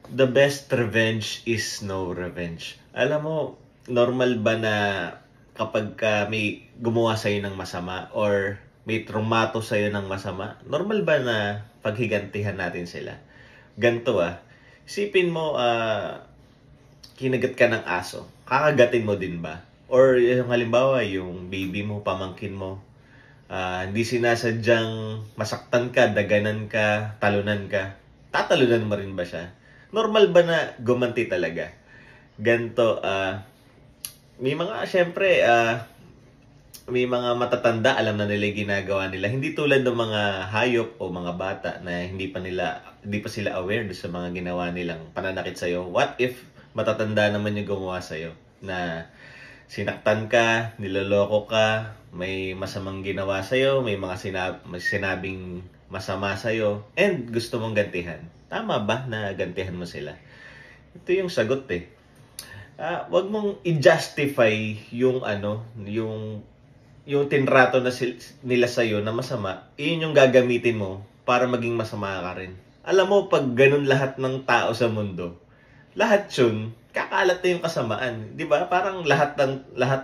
The best revenge is no revenge. Alam mo, normal ba na kapag ka may gumawa sa'yo ng masama or may trumato sa'yo ng masama, normal ba na paghigantihan natin sila? Ganto isipin mo, kinagat ka ng aso, kakagatin mo din ba? Or yung halimbawa, yung baby mo, pamangkin mo, hindi sinasadyang masaktan ka, daganan ka, talunan ka, tatalunan mo rin ba siya? Normal ba na gumanti talaga? Ganto, syempre, may mga matatanda, alam na nila yung ginagawa nila. Hindi tulad ng mga hayop o mga bata na hindi pa sila aware sa mga ginawa nilang pananakit sa'yo. What if matatanda naman yung gumawa sa'yo? Na sinaktan ka, niloloko ka, may masamang ginawa sa'yo, may sinabing masama sa'yo, and gusto mong gantihan. Tama ba na gantihan mo sila? Ito yung sagot wag mong i-justify yung tinrato nila sa'yo na masama, yun yung gagamitin mo para maging masama ka rin. Alam mo, pag ganun lahat ng tao sa mundo, lahat yun, kakalat na yung kasamaan. Di ba? Parang lahat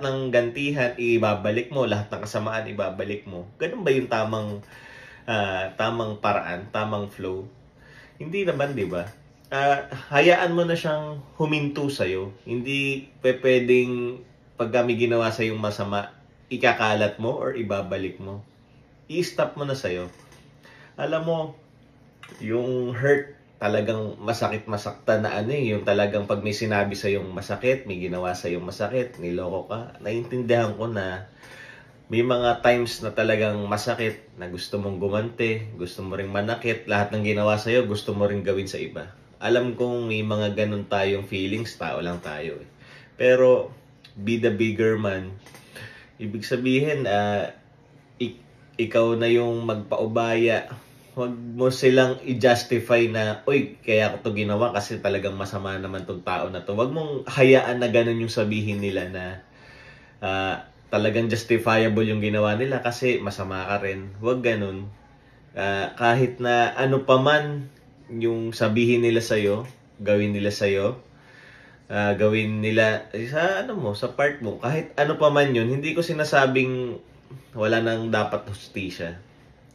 ng gantihan, ibabalik mo. Lahat ng kasamaan, ibabalik mo. Ganun ba yung tamang paraan, tamang flow? Hindi naman, di ba? Hayaan mo na siyang huminto sa'yo. Hindi pwedeng pag may ginawa sa'yong masama, ikakalat mo or ibabalik mo. I-stop mo na sa'yo. Alam mo, yung hurt, talagang masakit-masaktan na yung talagang pag may sinabi sa'yong masakit, may ginawa sa'yong masakit, niloko ka, naiintindihan ko na may mga times na talagang masakit na gusto mong gumanti, gusto mo ring manakit, lahat ng ginawa sa'yo, gusto mo ring gawin sa iba. Alam kong may mga ganun tayong feelings, tao lang tayo Pero, be the bigger man. Ibig sabihin, ikaw na yung magpaubaya. Huwag mo silang i-justify na, uy, kaya ko to ginawa kasi talagang masama naman tong tao na to. Huwag mong hayaan na ganun yung sabihin nila na talagang justifiable yung ginawa nila kasi masama ka rin. Huwag ganun. Kahit na ano pa man yung sabihin nila sa'yo, gawin nila sa'yo, gawin nila sa part mo, kahit ano pa man yun, hindi ko sinasabing wala nang dapat hustisya.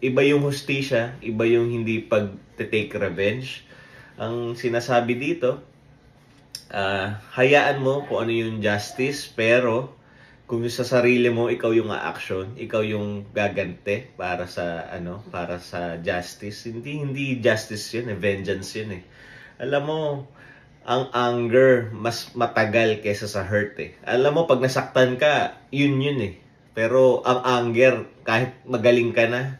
Iba yung hustisya, iba yung hindi pag-take revenge. Ang sinasabi dito, hayaan mo kung ano yung justice, pero kung sa sarili mo, ikaw yung a-action, ikaw yung gagante para sa justice. Hindi justice yun, vengeance yun Alam mo, ang anger mas matagal kaysa sa hurt Alam mo, pag nasaktan ka, yun Pero ang anger, kahit magaling ka na,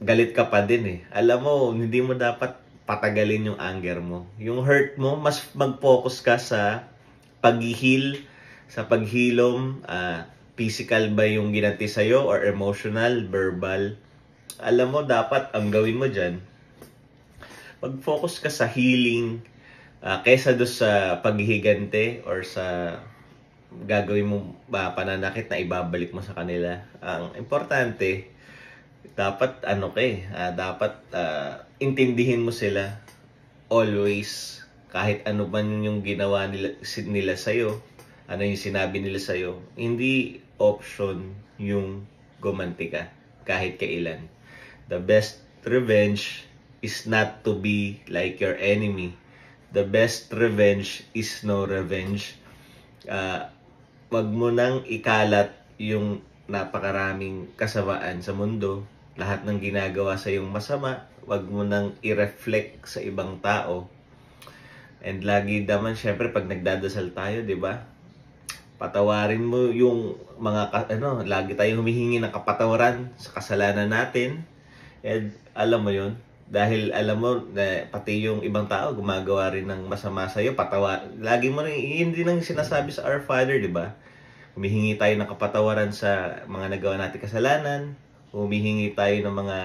galit ka pa din Alam mo, hindi mo dapat patagalin yung anger mo. Yung hurt mo, mas mag-focus ka sa pag-heal, sa paghilom, physical ba yung ginanti sa'yo or emotional, verbal. Alam mo, dapat ang gawin mo dyan, mag-focus ka sa healing, kaysa doon sa paghihigante or sa gagawin mo pananakit na ibabalik mo sa kanila. Ang importante, dapat dapat intindihin mo sila always, kahit ano man yung ginawa nila sa'yo, ano yung sinabi nila sa'yo, hindi option yung gumanti ka kahit kailan. The best revenge is not to be like your enemy. The best revenge is no revenge. Wag mo nang ikalat yung napakaraming kasamaan sa mundo. Lahat ng ginagawa sa yung masama, wag mo nang i-reflect sa ibang tao. And lagi naman, syempre, pag nagdadasal tayo, di ba? Patawarin mo yung lagi tayong humihingi ng kapatawaran sa kasalanan natin. And alam mo yun, dahil alam mo na pati yung ibang tao gumagawa rin ng masama sa iyo, lagi mo rin hindi nang sinasabi sa Our Father, di ba? Humihingi tayo ng kapatawaran sa mga nagawa nating kasalanan, humihingi tayo ng mga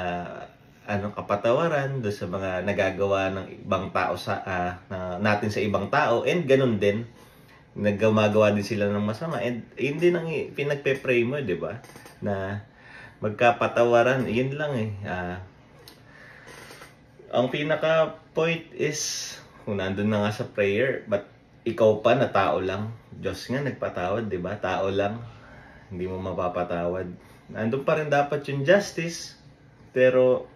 kapatawaran do sa mga nagagawa ng ibang tao natin sa ibang tao, and ganun din naggumagawa din sila ng masama, and yun din ang pinagpe-pray mo, di ba? Na magkapatawaran, yun lang ang pinaka point is kung nandun na nga sa prayer, but ikaw pa na tao lang. Diyos nga nagpatawad, di ba? Tao lang, hindi mo mapapatawad. Nandun pa rin dapat yung justice, pero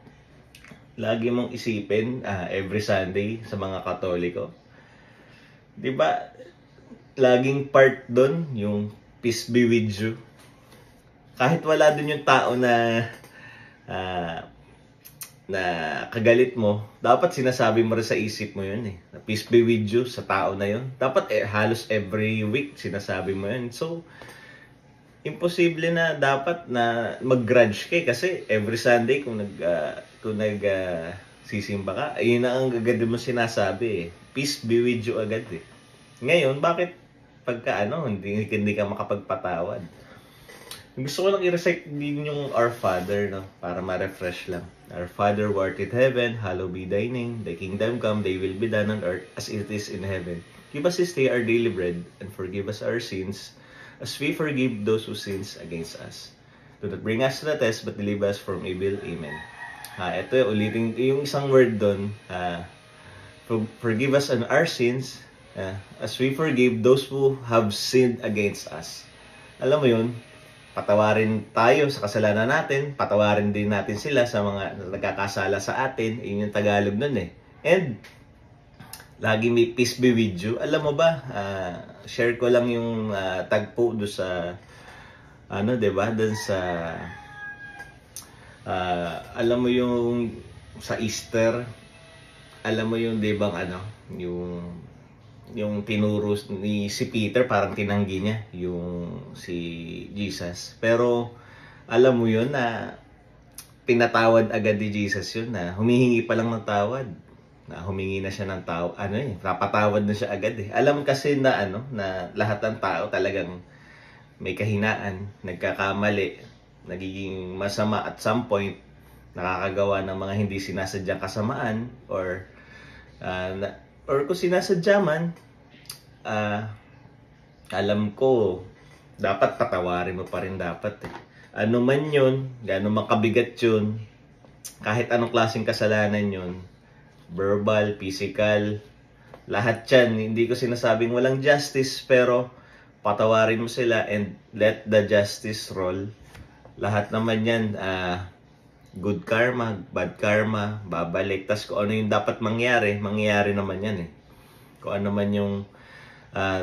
lagi mong isipin every Sunday sa mga Katoliko. Di ba? Laging part doon yung peace be with you. Kahit wala dun yung tao na kagalit mo, dapat sinasabi mo rin sa isip mo yun eh. Na peace be with you sa tao na yun. Dapat halos every week sinasabi mo yun. So, imposible na dapat na mag-grudge ka kasi every Sunday kung sisimba ka, ayun na ang agad mo sinasabi eh. Peace be with you agad eh. Ngayon, bakit pagka hindi ka makapagpatawad? Gusto ko lang i-recite din yung Our Father, no? Para ma-refresh lang. Our Father who art in heaven, hallowed be thy name. Thy kingdom come, thy will be done on earth as it is in heaven. Give us this day our daily bread, and forgive us our sins, as we forgive those who sins against us. Do not bring us to the test, but deliver us from evil. Amen. Ito ulitin yung isang word doon. Forgive us on our sins, as we forgive those who have sinned against us. Alam mo yun? Patawarin tayo sa kasalanan natin, patawarin din natin sila sa mga nagkakasala sa atin. Yun yung Tagalog nun eh. And, lagi may peace be with you. Alam mo ba, share ko lang yung tagpo do sa, diba, dun sa, alam mo yung sa Easter, alam mo yung, diba, yung tinuro ni si Peter, parang tinanggi niya yung si Jesus. Pero alam mo yun na pinatawad agad ni Jesus yun, na humihingi pa lang ng tawad. Na humingi na siya ng tawad, napatawad na siya agad eh. Alam kasi na na lahat ng tao talagang may kahinaan, nagkakamali, nagiging masama at some point, nakakagawa ng mga hindi sinasadyang kasamaan or kung sinasadya man, alam ko, dapat patawarin mo pa rin dapat eh. Ano man yun, gano'n makabigat yun, kahit anong klaseng kasalanan yun, verbal, physical, lahat yan. Hindi ko sinasabing walang justice, pero patawarin mo sila and let the justice roll. Lahat naman yan, good karma, bad karma, babalik. Tas kung ano yung dapat mangyari naman yan eh. Kung ano man yung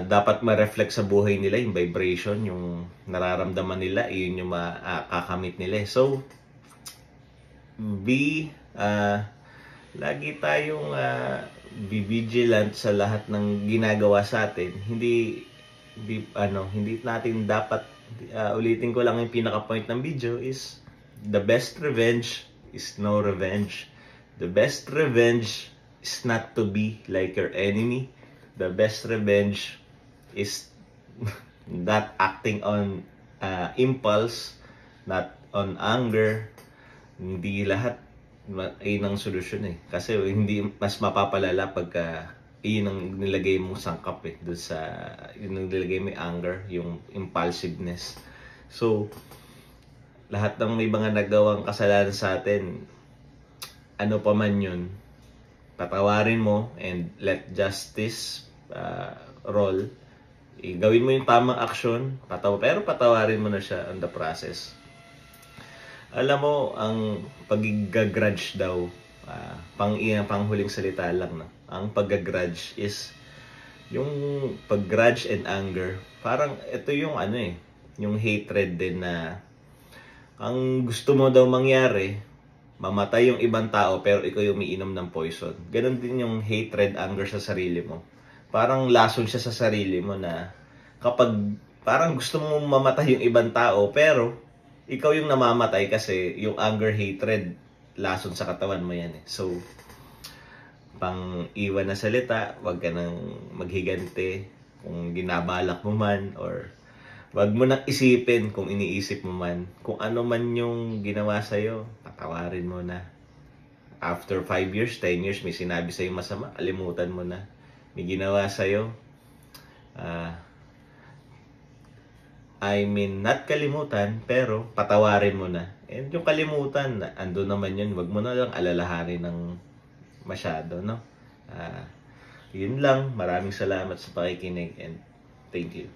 dapat ma-reflect sa buhay nila, yung vibration, yung nararamdaman nila, yun yung makakamit nila. So, lagi tayong vigilant sa lahat ng ginagawa sa atin. Hindi natin dapat, ulitin ko lang yung pinaka-point ng video is, the best revenge is no revenge. The best revenge is not to be like your enemy. The best revenge is not acting on impulse, not on anger. Hindi lahat ayun ang solusyon eh. Kasi hindi mas mapapalala pagka yun ang nilagay mong sangkap eh. Doon sa yun ang nilagay mo yung anger, yung impulsiveness. So, lahat ng may mga nagawang kasalanan sa atin, ano pa man yun, patawarin mo and let justice roll. Gawin mo yung tamang action, pero patawarin mo na siya on the process. Alam mo, ang pag-grudge daw, panghuling salita lang, no? Ang pag-grudge is yung pag-grudge and anger. Parang ito yung yung hatred din na ang gusto mo daw mangyari, mamatay yung ibang tao pero ikaw yung umiinom ng poison. Ganon din yung hatred, anger sa sarili mo. Parang lason siya sa sarili mo na kapag parang gusto mo mamatay yung ibang tao pero ikaw yung namamatay kasi yung anger, hatred, lason sa katawan mo yan eh. So, pang iwan na salita, wag ka nang maghigante kung ginabalak mo man or wag mo nang isipin kung iniisip mo man. Kung ano man yung ginawa sa'yo, patawarin mo na. After 5 years, 10 years, may sinabi sa'yo masama, kalimutan mo na. May ginawa sa'yo, not kalimutan, pero patawarin mo na. And yung kalimutan, ando naman yun, wag mo na lang alalahanin ng masyado, no? Yun lang. Maraming salamat sa pakikinig and thank you.